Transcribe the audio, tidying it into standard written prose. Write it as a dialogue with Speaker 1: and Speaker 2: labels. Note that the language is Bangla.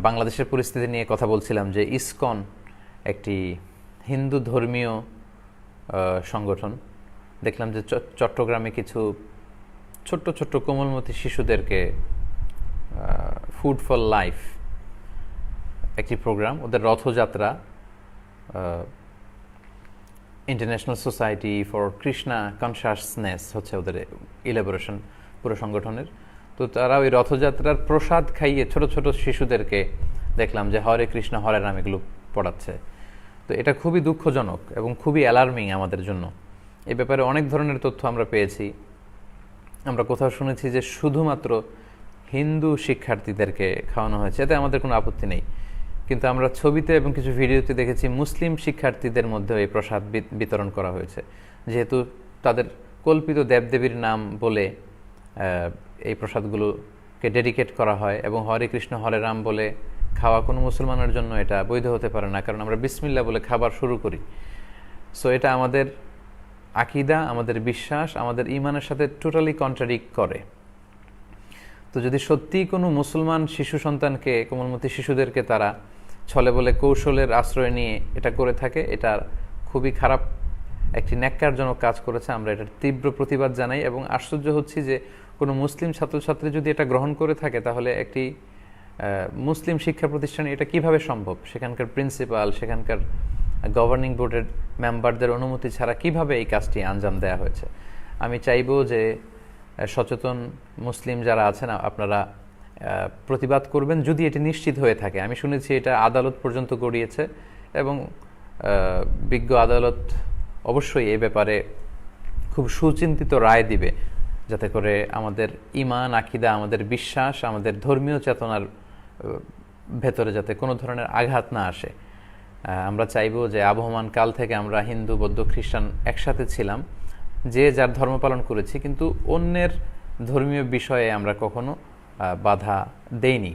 Speaker 1: বাংলাদেশের পরিস্থিতি নিয়ে কথা বলছিলাম যে ইসকন একটি হিন্দু ধর্মীয় সংগঠন। দেখলাম যে চট্টগ্রামে কিছু ছোট্ট ছোট্ট কোমলমতি শিশুদেরকে ফুড ফর লাইফ একটি প্রোগ্রাম, ওদের Rathyatra, international society for Krishna consciousness হচ্ছে ওদের ইলাবোরেশন পুরো সংগঠনের। তো তারা ওই রথযাত্রার প্রসাদ খাইয়ে ছোট ছোট শিশুদেরকে দেখলাম যে হরে কৃষ্ণ হরে রাম এগুলো পড়াচ্ছে। তো এটা খুবই দুঃখজনক এবং খুবই অ্যালার্মিং আমাদের জন্য। এ ব্যাপারে অনেক ধরনের তথ্য আমরা পেয়েছি। আমরা কোথাও শুনেছি যে শুধুমাত্র হিন্দু শিক্ষার্থীদেরকে খাওয়ানো হয়েছে, এতে আমাদের কোনো আপত্তি নেই। কিন্তু আমরা ছবিতে এবং কিছু ভিডিওতে দেখেছি মুসলিম শিক্ষার্থীদের মধ্যে এই প্রসাদ বিতরণ করা হয়েছে, যেহেতু তাদের কল্পিত দেবদেবীর নাম বলে এই প্রসাদগুলোকে ডেডিকেট করা হয়। এবং হরে কৃষ্ণ হরে রাম বলে খাওয়া কোনো মুসলমানের জন্য এটা বৈধ হতে পারে না, কারণ আমরা বিসমিল্লাহ বলে খাবার শুরু করি। সো এটা আমাদের আকীদা, আমাদের বিশ্বাস, আমাদের ঈমানের সাথে টোটালি কন্ট্রাডিক্ট করে। তো যদি সত্যিই কোনো মুসলমান শিশু সন্তানকে, কোমলমতি শিশুদেরকে তারা ছলে বলে কৌশলের আশ্রয় নিয়ে এটা করে থাকে, এটা খুবই খারাপ একটি ন্যাক্কারজনক কাজ করেছে। আমরা এটার তীব্র প্রতিবাদ জানাই এবং আশ্চর্য হচ্ছি যে কোনো মুসলিম ছাত্রছাত্রী যদি এটা গ্রহণ করে থাকে তাহলে একটি মুসলিম শিক্ষা প্রতিষ্ঠানে এটা কিভাবে সম্ভব? সেখানকার প্রিন্সিপাল, সেখানকার গভর্নিং বোর্ডের মেম্বারদের অনুমতি ছাড়া কিভাবে এই কাজটি আঞ্জাম দেওয়া হয়েছে? আমি চাইব যে সচেতন মুসলিম যারা আছেন আপনারা প্রতিবাদ করবেন যদি এটি নিশ্চিত হয়ে থাকে। আমি শুনেছি এটা আদালত পর্যন্ত গড়িয়েছে এবং বিজ্ঞ আদালত অবশ্যই এ ব্যাপারে খুব সুচিন্তিত রায় দিবে, যাতে করে আমাদের ঈমান, আকীদা, আমাদের বিশ্বাস, আমাদের ধর্মীয় চেতনার ভেতরে যাতে কোনো ধরনের আঘাত না আসে। আমরা চাইব যে আবহমান কাল থেকে আমরা হিন্দু, বৌদ্ধ, খ্রিস্টান একসাথে ছিলাম, যে যার ধর্ম পালন করেছি, কিন্তু অন্যের ধর্মীয় বিষয়ে আমরা কখনো বাধা দেইনি।